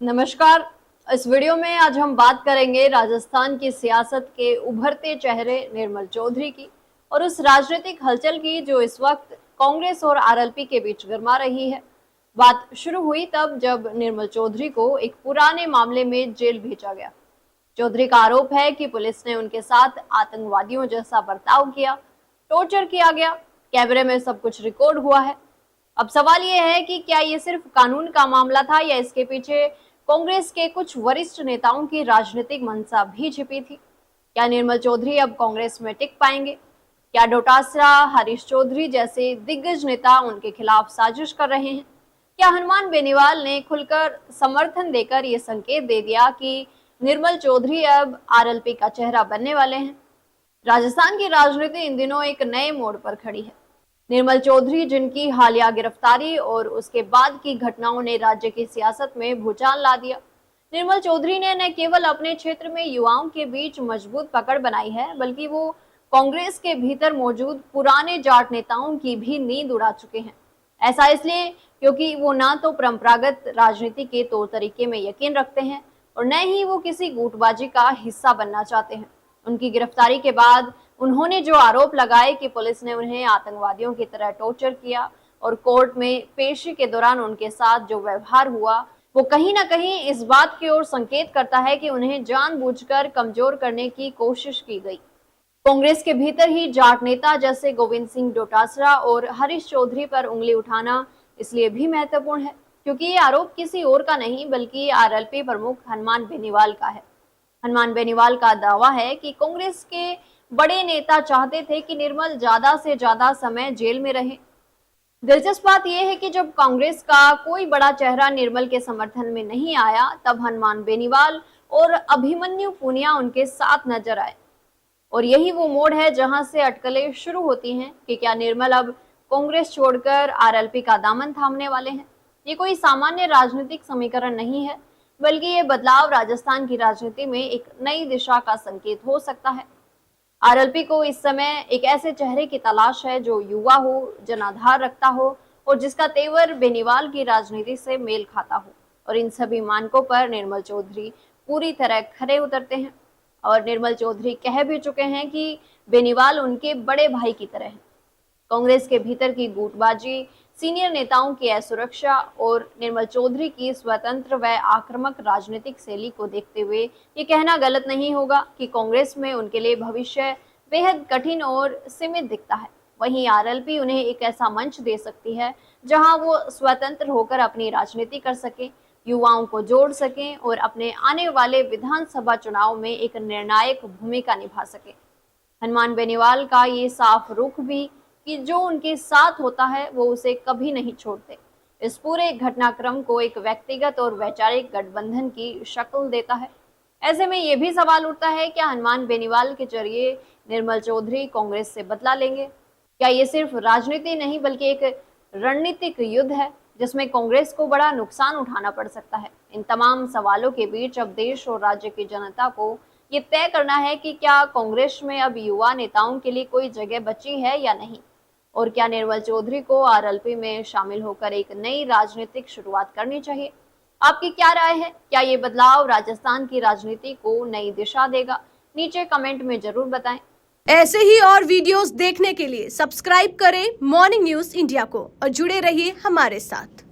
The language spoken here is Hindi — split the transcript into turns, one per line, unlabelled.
नमस्कार। इस वीडियो में आज हम बात करेंगे राजस्थान की सियासत के उभरते चेहरे निर्मल चौधरी की और उस राजनीतिक हलचल की जो इस वक्त कांग्रेस और आरएलपी के बीच गरमा रही है। बात शुरू हुई तब जब निर्मल चौधरी को एक पुराने मामले में जेल भेजा गया। चौधरी का आरोप है कि पुलिस ने उनके साथ आतंकवादियों जैसा बर्ताव किया, टॉर्चर किया गया, कैमरे में सब कुछ रिकॉर्ड हुआ है। अब सवाल यह है कि क्या ये सिर्फ कानून का मामला था या इसके पीछे कांग्रेस के कुछ वरिष्ठ नेताओं की राजनीतिक मंशा भी छिपी थी। क्या निर्मल चौधरी अब कांग्रेस में टिक पाएंगे? क्या डोटासरा, हरीश चौधरी जैसे दिग्गज नेता उनके खिलाफ साजिश कर रहे हैं? क्या हनुमान बेनीवाल ने खुलकर समर्थन देकर ये संकेत दे दिया कि निर्मल चौधरी अब आरएलपी का चेहरा बनने वाले हैं? राजस्थान की राजनीति इन दिनों एक नए मोड़ पर खड़ी है। निर्मल चौधरी, जिनकी हालिया गिरफ्तारी और उसके बाद की घटनाओं ने राज्य की सियासत में भूचाल ला दिया। निर्मल चौधरी ने न केवल अपने क्षेत्र में युवाओं के बीच मजबूत पकड़ बनाई है, बल्कि वो कांग्रेस के भीतर मौजूद पुराने जाट नेताओं की भी नींद उड़ा चुके हैं। ऐसा इसलिए क्योंकि वो न तो परंपरागत राजनीति के तौर तरीके में यकीन रखते हैं और न ही वो किसी गुटबाजी का हिस्सा बनना चाहते हैं। उनकी गिरफ्तारी के बाद उन्होंने जो आरोप लगाए कि पुलिस ने उन्हें आतंकवादियों की तरह टॉर्चर किया और कोर्ट में पेशी के दौरान उनके साथ जो व्यवहार हुआ, वो कहीं ना कहीं इस बात की ओर संकेत करता है कि उन्हें जानबूझकर कमजोर करने की कोशिश की गई। कांग्रेस के भीतर ही जाट नेता जैसे गोविंद सिंह डोटासरा और हरीश चौधरी पर उंगली उठाना इसलिए भी महत्वपूर्ण है क्योंकि ये आरोप किसी और का नहीं बल्कि आरएलपी प्रमुख हनुमान बेनीवाल का है। हनुमान बेनीवाल का दावा है कि कांग्रेस के बड़े नेता चाहते थे कि निर्मल ज्यादा से ज्यादा समय जेल में रहे। दिलचस्प बात यह है कि जब कांग्रेस का कोई बड़ा चेहरा निर्मल के समर्थन में नहीं आया, तब हनुमान बेनीवाल और अभिमन्यु पुनिया उनके साथ नजर आए। और यही वो मोड़ है जहां से अटकलें शुरू होती हैं कि क्या निर्मल अब कांग्रेस छोड़कर आरएलपी का दामन थामने वाले हैं। ये कोई सामान्य राजनीतिक समीकरण नहीं है, बल्कि ये बदलाव राजस्थान की राजनीति में एक नई दिशा का संकेत हो सकता है। आरएलपी को इस समय एक ऐसे चेहरे की तलाश है जो युवा हो, जनाधार रखता हो और जिसका तेवर बेनीवाल की राजनीति से मेल खाता हो। और इन सभी मानकों पर निर्मल चौधरी पूरी तरह खरे उतरते हैं। और निर्मल चौधरी कह भी चुके हैं कि बेनीवाल उनके बड़े भाई की तरह है। कांग्रेस के भीतर की गुटबाजी, सीनियर नेताओं की असुरक्षा और निर्मल चौधरी की स्वतंत्र व आक्रामक राजनीतिक शैली को देखते हुए ये कहना गलत नहीं होगा कि कांग्रेस में उनके लिए भविष्य बेहद कठिन और सीमित दिखता है। वहीं आरएलपी उन्हें एक ऐसा मंच दे सकती है जहां वो स्वतंत्र होकर अपनी राजनीति कर सके, युवाओं को जोड़ सकें और अपने आने वाले विधानसभा चुनाव में एक निर्णायक भूमिका निभा सके। हनुमान बेनीवाल का ये साफ रुख भी कि जो उनके साथ होता है वो उसे कभी नहीं छोड़ते, इस पूरे घटनाक्रम को एक व्यक्तिगत और वैचारिक गठबंधन की शक्ल देता है। ऐसे में ये भी सवाल उठता है, क्या हनुमान बेनीवाल के जरिए निर्मल चौधरी कांग्रेस से बदला लेंगे? क्या ये सिर्फ राजनीति नहीं बल्कि एक रणनीतिक युद्ध है जिसमें कांग्रेस को बड़ा नुकसान उठाना पड़ सकता है? इन तमाम सवालों के बीच अब देश और राज्य की जनता को ये तय करना है कि क्या कांग्रेस में अब युवा नेताओं के लिए कोई जगह बची है या नहीं, और क्या निर्मल चौधरी को आरएलपी में शामिल होकर एक नई राजनीतिक शुरुआत करनी चाहिए? आपकी क्या राय है? क्या ये बदलाव राजस्थान की राजनीति को नई दिशा देगा? नीचे कमेंट में जरूर बताएं।
ऐसे ही और वीडियोस देखने के लिए सब्सक्राइब करें मॉर्निंग न्यूज इंडिया को और जुड़े रहिए हमारे साथ।